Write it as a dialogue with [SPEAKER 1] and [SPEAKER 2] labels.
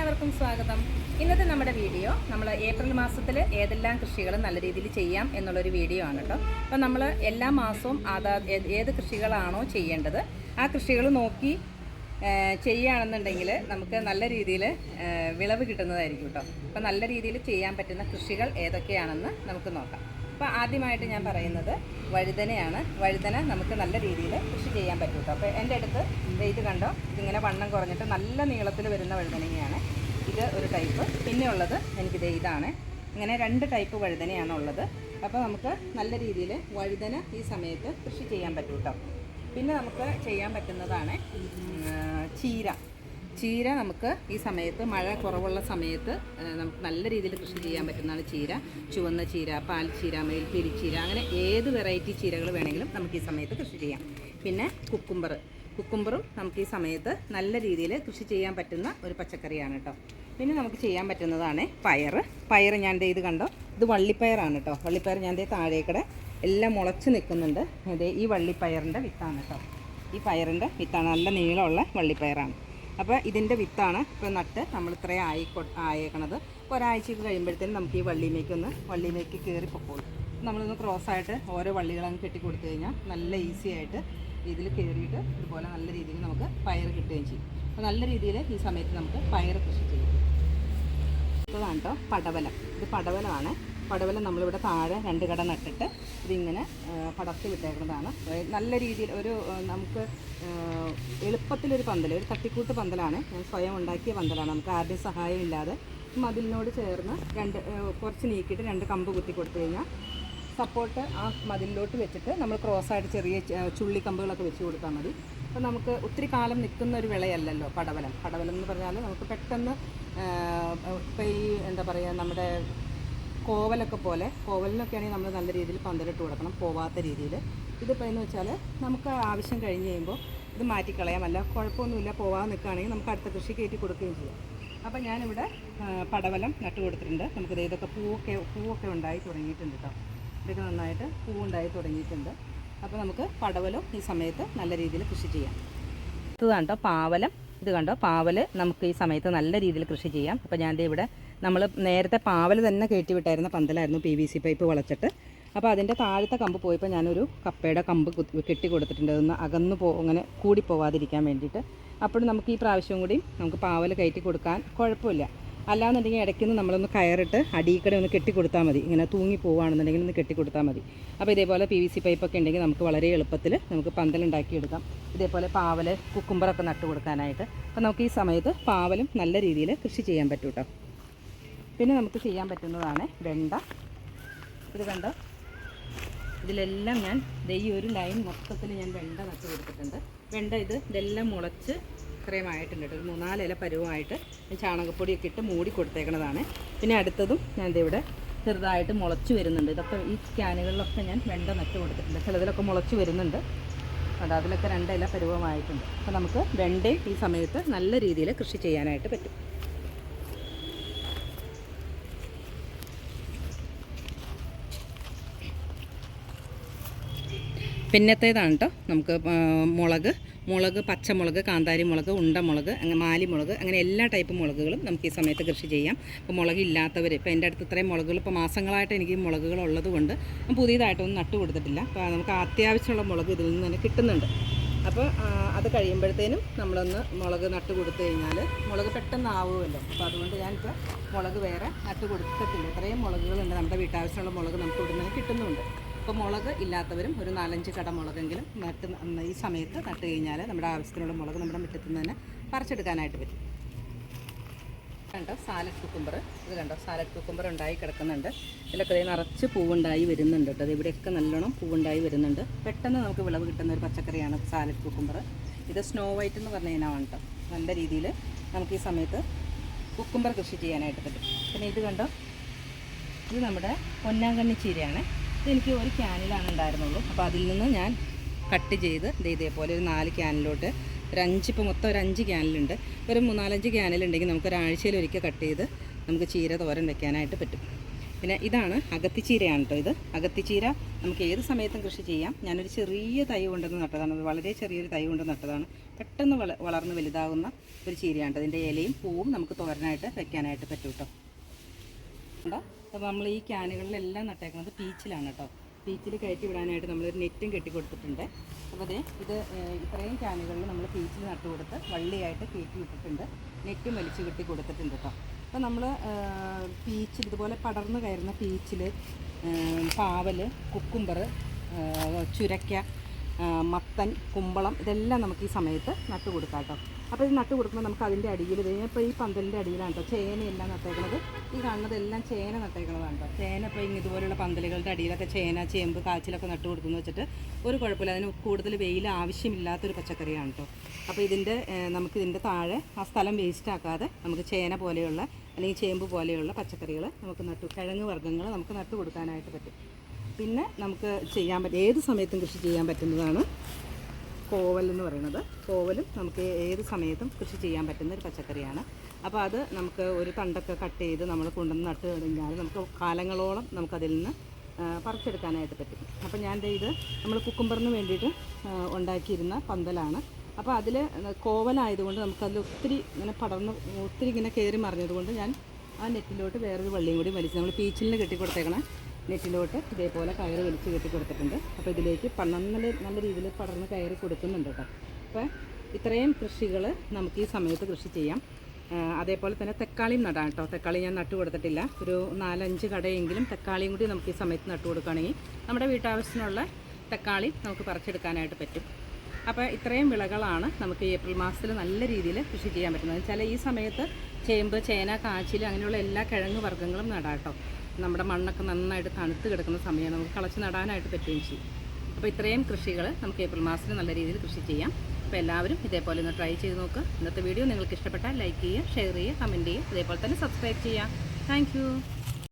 [SPEAKER 1] എല്ലാവർക്കും സ്വാഗതം. ഇന്നത്തെ നമ്മുടെ വീഡിയോ നമ്മൾ ഏപ്രിൽ മാസത്തിൽ ഏതെല്ലാം കൃഷികൾ നല്ല രീതിയിൽ ചെയ്യാം എന്നുള്ളൊരു വീഡിയോ ആണ് കേട്ടോ. അപ്പോൾ നമ്മൾ എല്ലാ മാസവും ഏത് കൃഷികളാണോ ചെയ്യേണ്ടത് ആ കൃഷികൾ നോക്കി ചെയ്യുകയാണെന്നുണ്ടെങ്കിൽ നമുക്ക് നല്ല രീതിയിൽ വിളവ് കിട്ടുന്നതായിരിക്കും കേട്ടോ. അപ്പോൾ നല്ല രീതിയിൽ ചെയ്യാൻ പറ്റുന്ന കൃഷികൾ ഏതൊക്കെയാണെന്ന് നമുക്ക് നോക്കാം. അപ്പോൾ ആദ്യമായിട്ട് ഞാൻ പറയുന്നത് വഴുതനയാണ്. വഴുതന നമുക്ക് നല്ല രീതിയിൽ കൃഷി ചെയ്യാൻ പറ്റും കേട്ടോ. അപ്പോൾ എൻ്റെ അടുത്ത് ഇത് കണ്ടോ, ഇതിങ്ങനെ വണ്ണം കുറഞ്ഞിട്ട് നല്ല നീളത്തിൽ വരുന്ന വഴുതനങ്ങയാണ്. ഇത് ഒരു ടൈപ്പ്. പിന്നെ ഉള്ളത് ഇതാണ്. ഇങ്ങനെ 2 ടൈപ്പ് വഴുതനയാണ് ഉള്ളത്. അപ്പോൾ നമുക്ക് നല്ല രീതിയിൽ വഴുതന ഈ സമയത്ത് കൃഷി ചെയ്യാൻ പറ്റും കേട്ടോ. പിന്നെ നമുക്ക് ചെയ്യാൻ പറ്റുന്നതാണ് ചീര നമുക്ക് ഈ സമയത്ത് മഴ കുറവുള്ള സമയത്ത് നമുക്ക് നല്ല രീതിയിൽ കൃഷി ചെയ്യാൻ പറ്റുന്നതാണ് ചീര. ചുവന്ന ചീര, പാൽ ചീര, മേൽപ്പീരി ചീര, അങ്ങനെ ഏത് വെറൈറ്റി ചീരകൾ വേണമെങ്കിലും നമുക്ക് ഈ സമയത്ത് കൃഷി ചെയ്യാം. പിന്നെ കുക്കുംബറും നമുക്ക് ഈ സമയത്ത് നല്ല രീതിയിൽ കൃഷി ചെയ്യാൻ പറ്റുന്ന ഒരു പച്ചക്കറിയാണ് കേട്ടോ. പിന്നെ നമുക്ക് ചെയ്യാൻ പറ്റുന്നതാണ് പയർ. ഞാൻ ഇത് കണ്ടോ, ഇത് വള്ളിപ്പയറാണ് കേട്ടോ. വള്ളിപ്പയർ ഞാൻ താഴേക്കടെ എല്ലാം മുളച്ച് നിൽക്കുന്നുണ്ട്. ഈ വള്ളിപ്പയറിൻ്റെ വിത്താണ് കേട്ടോ. ഈ പയറിൻ്റെ വിത്താണ്, നല്ല നീളമുള്ള വള്ളിപ്പയറാണ്. അപ്പോൾ ഇതിൻ്റെ വിത്താണ് ഇപ്പോൾ നട്ട് നമ്മൾ ഇത്രയും ആയേക്കണത്. ഒരാഴ്ചയൊക്കെ കഴിയുമ്പോഴത്തേനും നമുക്ക് ഈ വള്ളിയിലേക്ക് കയറി പൊക്കോളും. നമ്മളൊന്ന് ക്രോസായിട്ട് ഓരോ വള്ളികളങ്ങ് കെട്ടി കൊടുത്തു കഴിഞ്ഞാൽ നല്ല ഈസി ആയിട്ട് ഇതിൽ കയറിയിട്ട് ഇതുപോലെ നല്ല രീതിയിൽ നമുക്ക് പയർ കിട്ടുകയും ചെയ്യും. അപ്പോൾ നല്ല രീതിയിൽ ഈ സമയത്ത് നമുക്ക് പയർ കൃഷി ചെയ്യും. ഇതാണ് കേട്ടോ പടവലം. ഇത് പടവലമാണ്. പടവലം നമ്മളിവിടെ താഴെ 2 കട നട്ടിട്ട് ഇതിങ്ങനെ പടർത്തി വിട്ടേക്കുന്നതാണ്. നല്ല രീതിയിൽ നമുക്ക് എളുപ്പത്തിലൊരു പന്തൽ, ഒരു തട്ടിക്കൂട്ട് പന്തലാണ്. ഞാൻ സ്വയം ഉണ്ടാക്കിയ പന്തലാണ്. നമുക്ക് ആരുടെയും സഹായമില്ലാതെ മതിലിനോട് ചേർന്ന് കുറച്ച് നീക്കിയിട്ട് 2 കമ്പ് കുത്തി കൊടുത്തു കഴിഞ്ഞാൽ സപ്പോർട്ട് ആ മതിലിലോട്ട് വെച്ചിട്ട് നമ്മൾ ക്രോസായിട്ട് ചെറിയ ചുള്ളിക്കമ്പുകളൊക്കെ വെച്ച് കൊടുത്താൽ മതി. അപ്പോൾ നമുക്ക് ഒത്തിരി കാലം നിൽക്കുന്ന ഒരു വിളയല്ലല്ലോ പടവലം എന്ന് പറഞ്ഞാൽ നമുക്ക് പെട്ടെന്ന് ഇപ്പോൾ ഈ എന്താ പറയുക, നമ്മുടെ കോവലിനൊക്കെ ആണെങ്കിൽ നമ്മൾ നല്ല രീതിയിൽ പന്തലിട്ട് കൊടുക്കണം, പോവാത്ത രീതിയിൽ. ഇതിപ്പോൾ എന്ന് വെച്ചാൽ നമുക്ക് ആവശ്യം കഴിഞ്ഞ് കഴിയുമ്പോൾ ഇത് മാറ്റിക്കളയാമല്ല, കുഴപ്പമൊന്നുമില്ല. പോവാതെ നിൽക്കുകയാണെങ്കിൽ നമുക്ക് അടുത്ത കൃഷി കയറ്റി കൊടുക്കുകയും ചെയ്യാം. അപ്പോൾ ഞാനിവിടെ പടവലം നട്ട് കൊടുത്തിട്ടുണ്ട്. നമുക്കിത് ഇതൊക്കെ പൂവൊക്കെ ഉണ്ടായി തുടങ്ങിയിട്ടുണ്ട് കേട്ടോ. ഇതൊക്കെ നന്നായിട്ട് പൂവുണ്ടായി തുടങ്ങിയിട്ടുണ്ട്. അപ്പോൾ നമുക്ക് പടവലം ഈ സമയത്ത് നല്ല രീതിയിൽ കൃഷി ചെയ്യാം. ഇത് കണ്ടോ പാവലം. ഇത് കണ്ടോ പാവൽ നമുക്ക് ഈ സമയത്ത് നല്ല രീതിയിൽ കൃഷി ചെയ്യാം. അപ്പോൾ ഞാൻ ഇവിടെ നമ്മൾ നേരത്തെ പാവൽ തന്നെ കയറ്റി വിട്ടായിരുന്ന പന്തലായിരുന്നു, PVC പൈപ്പ് വളച്ചിട്ട്. അപ്പോൾ അതിൻ്റെ താഴത്തെ കമ്പ് പോയപ്പോൾ ഞാനൊരു കപ്പയുടെ കമ്പ് കെട്ടി കൊടുത്തിട്ടുണ്ട്, ഒന്ന് അങ്ങനെ കൂടിപ്പോവാതിരിക്കാൻ വേണ്ടിയിട്ട്. അപ്പോൾ നമുക്ക് ഈ പ്രാവശ്യം കൂടി നമുക്ക് പാവൽ കയറ്റി കൊടുക്കാൻ കുഴപ്പമില്ല. അല്ലാന്നുണ്ടെങ്കിൽ ഇടയ്ക്ക് നമ്മളൊന്ന് കയറിട്ട് അടിയിക്കടെ ഒന്ന് കെട്ടി കൊടുത്താൽ മതി. ഇങ്ങനെ തൂങ്ങി പോവുകയാണെന്നുണ്ടെങ്കിൽ ഒന്ന് കെട്ടി കൊടുത്താൽ മതി. അപ്പോൾ ഇതേപോലെ PVC പൈപ്പൊക്കെ ഉണ്ടെങ്കിൽ നമുക്ക് വളരെ എളുപ്പത്തിൽ നമുക്ക് പന്തലുണ്ടാക്കിയെടുക്കാം. ഇതേപോലെ പാവൽ, കുക്കുംബറൊക്കെ നട്ട് കൊടുക്കാനായിട്ട്. അപ്പോൾ നമുക്ക് ഈ സമയത്ത് പാവലും നല്ല രീതിയിൽ കൃഷി ചെയ്യാൻ പറ്റും കേട്ടോ. പിന്നെ നമുക്ക് ചെയ്യാൻ പറ്റുന്നതാണ് വെണ്ട. ഇത് കണ്ടോ, ഇതിലെല്ലാം ഞാൻ ഈ ഒരു ലൈൻ മൊത്തത്തിൽ ഞാൻ വെണ്ട നട്ട് കൊടുത്തിട്ടുണ്ട്. ഇതെല്ലാം മുളച്ച് ഇത്രയുമായിട്ടുണ്ട് കേട്ടോ. ഒരു 3-4 ഇല പരുവമായിട്ട് ചാണകപ്പൊടിയൊക്കെ ഇട്ട് മൂടി കൊടുത്തേക്കണതാണ്. പിന്നെ അടുത്തതും ഞാൻ ഇവിടെ ചെറുതായിട്ട് മുളച്ച് വരുന്നുണ്ട്. ഇതൊക്കെ ഈ ക്യാനുകളിലൊക്കെ ഞാൻ വെണ്ട നട്ട് കൊടുത്തിട്ടുണ്ട്. ചിലതിലൊക്കെ മുളച്ച് വരുന്നുണ്ട്. അതിലൊക്കെ 2 ഇല പരുവമായിട്ടുണ്ട്. അപ്പോൾ നമുക്ക് വെണ്ടയും ഈ സമയത്ത് നല്ല രീതിയിൽ കൃഷി ചെയ്യാനായിട്ട് പറ്റും. പിന്നത്തേതാണ് കേട്ടോ നമുക്ക് മുളക്, പച്ചമുളക്, കാന്താരി മുളക്, ഉണ്ടമുളക്, മാലിമുളക്, അങ്ങനെ എല്ലാ ടൈപ്പ് മുളകുകളും നമുക്ക് ഈ സമയത്ത് കൃഷി ചെയ്യാം. അപ്പോൾ മുളകില്ലാത്തവർ, ഇപ്പോൾ എൻ്റെ അടുത്ത് ഇത്രയും മുളകുകൾ ഇപ്പോൾ മാസങ്ങളായിട്ട് എനിക്ക് മുളകുകൾ ഉള്ളത് കൊണ്ട് പുതിയതായിട്ടൊന്നും നട്ടു കൊടുത്തിട്ടില്ല. അപ്പോൾ നമുക്ക് അത്യാവശ്യമുള്ള മുളക് ഇതിൽ നിന്ന് തന്നെ കിട്ടുന്നുണ്ട്. അപ്പോൾ അത് കഴിയുമ്പോഴത്തേനും നമ്മളൊന്ന് മുളക് നട്ട് കൊടുത്തു കഴിഞ്ഞാൽ മുളക് പെട്ടെന്ന് ആവുമല്ലോ. അപ്പോൾ അതുകൊണ്ട് ഞാനിപ്പോൾ മുളക് വേറെ നട്ട് കൊടുത്തിട്ടില്ല. ഇത്രയും മുളകുകളുണ്ട്. നമ്മുടെ വീട്ടാവശ്യമുള്ള മുളക് നമുക്ക് ഇവിടെ നിന്ന് കിട്ടുന്നുണ്ട്. അപ്പോൾ മുളക് ഇല്ലാത്തവരും ഒരു 4-5 കട മുളകെങ്കിലും ഈ സമയത്ത് നട്ട് കഴിഞ്ഞാൽ നമ്മുടെ ആവശ്യത്തിനുള്ള മുളക് നമ്മുടെ മുറ്റത്ത് നിന്ന് തന്നെ പറിച്ചെടുക്കാനായിട്ട് പറ്റും. കണ്ടോ സാലഡ് കുക്കുംബർ. ഇത് കണ്ടോ സാലഡ് കുക്കുംബർ ഉണ്ടായി കിടക്കുന്നുണ്ട്. ഇതിലൊക്കെ നിറച്ച് പൂവുണ്ടായി വരുന്നുണ്ട് കേട്ടോ. ഇവിടെയൊക്കെ നല്ലോണം പൂവുണ്ടായി വരുന്നുണ്ട്. പെട്ടെന്ന് നമുക്ക് വിളവ് കിട്ടുന്ന ഒരു പച്ചക്കറിയാണ് സാലഡ് കുക്കുംബർ. ഇത് സ്നോ വൈറ്റ് എന്ന് പറഞ്ഞ ഇനമാണ് കേട്ടോ. നല്ല രീതിയിൽ നമുക്ക് ഈ സമയത്ത് കുക്കുംബർ കൃഷി ചെയ്യാനായിട്ട് പറ്റും. പിന്നെ ഇത് കണ്ടോ, ഇത് നമ്മുടെ പൊന്നാങ്കണ്ണി ചീരയാണ്. ഇതെനിക്ക് ഒരു ക്യാനിലാണ് ഉണ്ടായിരുന്നുള്ളൂ. അപ്പോൾ അതിൽ നിന്ന് ഞാൻ കട്ട് ചെയ്ത് ഇതേപോലെ ഒരു 4 ക്യാനിലോട്ട് ഇപ്പോൾ മൊത്തം ഒരു 5 ക്യാനിലുണ്ട്. ഒരു 3-4-5 ക്യാനിലുണ്ടെങ്കിൽ നമുക്ക് ഒരാഴ്ചയിലൊരിക്കൽ കട്ട് ചെയ്ത് നമുക്ക് ചീര തോരൻ വെക്കാനായിട്ട് പറ്റും. പിന്നെ ഇതാണ് അകത്തിച്ചീരയാണ് കേട്ടോ. ഇത് അകത്തിച്ചീര നമുക്ക് ഏത് സമയത്തും കൃഷി ചെയ്യാം. ഞാനൊരു ചെറിയ തൈ കൊണ്ടുവന്ന് നട്ടതാണ്. വളരെ ചെറിയൊരു തൈ കൊണ്ട് നട്ടതാണ്. പെട്ടെന്ന് വളർന്ന് വലുതാകുന്ന ഒരു ചീരയാണ്. അതിൻ്റെ ഇലയും പൂവും നമുക്ക് തോരനായിട്ട് വെക്കാനായിട്ട് പറ്റും കേട്ടോ. ഉണ്ടോ? അപ്പോൾ നമ്മൾ ഈ ക്യാനുകളിലെല്ലാം നട്ടേക്കുന്നത് പീച്ചിലാണ് കേട്ടോ. പീച്ചിൽ കയറ്റി വിടാനായിട്ട് നമ്മളൊരു നെറ്റും കെട്ടി കൊടുത്തിട്ടുണ്ട്. അപ്പോൾ അതെ ഇത് ഇത്രയും ക്യാനുകളിൽ നമ്മൾ പീച്ചിൽ നട്ട് കൊടുത്ത് വള്ളിയായിട്ട് കയറ്റി വിട്ടിട്ടുണ്ട്. നെറ്റും വലിച്ചു കെട്ടി കൊടുത്തിട്ടുണ്ട് കേട്ടോ. അപ്പോൾ നമ്മൾ പീച്ചിൽ ഇതുപോലെ പടർന്നു കയറുന്ന പീച്ചിൽ പാവൽ, കുക്കുംബർ, ചുരക്ക, മത്തൻ, കുമ്പളം ഇതെല്ലാം നമുക്ക് ഈ സമയത്ത് നട്ട് കൊടുക്കാം കേട്ടോ. അപ്പോൾ ഇത് നട്ട് കൊടുക്കുമ്പോൾ നമുക്ക് അതിൻ്റെ അടിയിൽ ഇപ്പോൾ ഈ പന്തലിൻ്റെ അടിയിലാണ് കേട്ടോ ചേനയെല്ലാം നട്ടേക്കുന്നത്. ഈ കാണുന്നതെല്ലാം ചേന നട്ടേക്കുന്നതാണ് കേട്ടോ. ചേന ഇപ്പോൾ ഇതുപോലുള്ള പന്തലുകളുടെ അടിയിലൊക്കെ ചേന, ചേമ്പ്, കാച്ചിലൊക്കെ നട്ട് കൊടുക്കുന്നു വെച്ചിട്ട് ഒരു കുഴപ്പമില്ല. അതിന് കൂടുതൽ വെയിൽ ആവശ്യമില്ലാത്തൊരു പച്ചക്കറിയാണ് കേട്ടോ. അപ്പോൾ നമുക്കിതിൻ്റെ താഴെ ആ സ്ഥലം വേസ്റ്റ് ആക്കാതെ നമുക്ക് ചേന പോലെയുള്ള അല്ലെങ്കിൽ ചേമ്പ് പോലെയുള്ള പച്ചക്കറികൾ നമുക്ക് കിഴങ്ങ് വർഗ്ഗങ്ങൾ നമുക്ക് നട്ട് കൊടുക്കാനായിട്ട് പറ്റും. പിന്നെ നമുക്ക് ചെയ്യാൻ പറ്റും, ഏത് സമയത്തും കൃഷി ചെയ്യാൻ പറ്റുന്നതാണ് കോവൽ എന്ന് പറയുന്നത്. കോവലും നമുക്ക് ഏത് സമയത്തും കൃഷി ചെയ്യാൻ പറ്റുന്ന ഒരു പച്ചക്കറിയാണ്. അപ്പോൾ അത് നമുക്ക് ഒരു തണ്ടൊക്കെ കട്ട് ചെയ്ത് നമ്മൾ കൊണ്ടുവന്ന് നട്ട് കഴിഞ്ഞാൽ നമുക്ക് കാലങ്ങളോളം നമുക്കതിൽ നിന്ന് പറിച്ചെടുക്കാനായിട്ട് പറ്റും. അപ്പോൾ ഇത് നമ്മൾ കുക്കുംബറിന് വേണ്ടിയിട്ട് ഉണ്ടാക്കിയിരുന്ന പന്തലാണ്. അപ്പോൾ അതിൽ കോവലായതുകൊണ്ട് നമുക്കതിൽ ഒത്തിരി ഇങ്ങനെ കയറി മറിഞ്ഞതുകൊണ്ട് ഞാൻ ആ നെറ്റിലോട്ട് വേറൊരു വള്ളിയും കൂടി വലിച്ച് നമ്മൾ പീച്ചിലിന് കെട്ടിക്കൊടുത്തേക്കണ നെറ്റിലോട്ട് ഇതേപോലെ കയറ് വലിച്ച് കെട്ടി കൊടുത്തിട്ടുണ്ട്. അപ്പോൾ ഇതിലേക്ക് നല്ല രീതിയിൽ പടർന്ന് കയറി കൊടുക്കുന്നുണ്ട് കേട്ടോ. അപ്പോൾ ഇത്രയും കൃഷികൾ നമുക്ക് ഈ സമയത്ത് കൃഷി ചെയ്യാം. അതേപോലെ തന്നെ തക്കാളിയും നടാം കേട്ടോ. തക്കാളി ഞാൻ നട്ടു കൊടുത്തിട്ടില്ല. ഒരു 4-5 കടയെങ്കിലും തക്കാളിയും കൂടി നമുക്ക് ഈ സമയത്ത് നട്ടു കൊടുക്കുകയാണെങ്കിൽ നമ്മുടെ വീട്ടാവശ്യത്തിനുള്ള തക്കാളി നമുക്ക് പറിച്ചെടുക്കാനായിട്ട് പറ്റും. അപ്പോൾ ഇത്രയും വിളകളാണ് നമുക്ക് ഏപ്രിൽ മാസത്തിൽ നല്ല രീതിയിൽ കൃഷി ചെയ്യാൻ പറ്റുന്നത്. വെച്ചാൽ ഈ സമയത്ത് ചേമ്പ്, ചേന, കാച്ചിൽ അങ്ങനെയുള്ള എല്ലാ കിഴങ്ങ് വർഗ്ഗങ്ങളും നടാം കേട്ടോ. നമ്മുടെ മണ്ണൊക്കെ നന്നായിട്ട് തണുത്ത് കിടക്കുന്ന സമയം നമുക്ക് കളച്ച് നടാനായിട്ട് പറ്റുകയും ചെയ്യും. അപ്പോൾ ഇത്രയും കൃഷികൾ നമുക്ക് ഏപ്രിൽ മാസത്തിൽ നല്ല രീതിയിൽ കൃഷി ചെയ്യാം. അപ്പോൾ എല്ലാവരും ഇതേപോലെ ഒന്ന് ട്രൈ ചെയ്ത് നോക്കുക. ഇന്നത്തെ വീഡിയോ നിങ്ങൾക്ക് ഇഷ്ടപ്പെട്ടാൽ ലൈക്ക് ചെയ്യുക, ഷെയർ ചെയ്യുക, കമൻറ്റ് ചെയ്യുക, അതേപോലെ തന്നെ സബ്സ്ക്രൈബ് ചെയ്യുക. താങ്ക്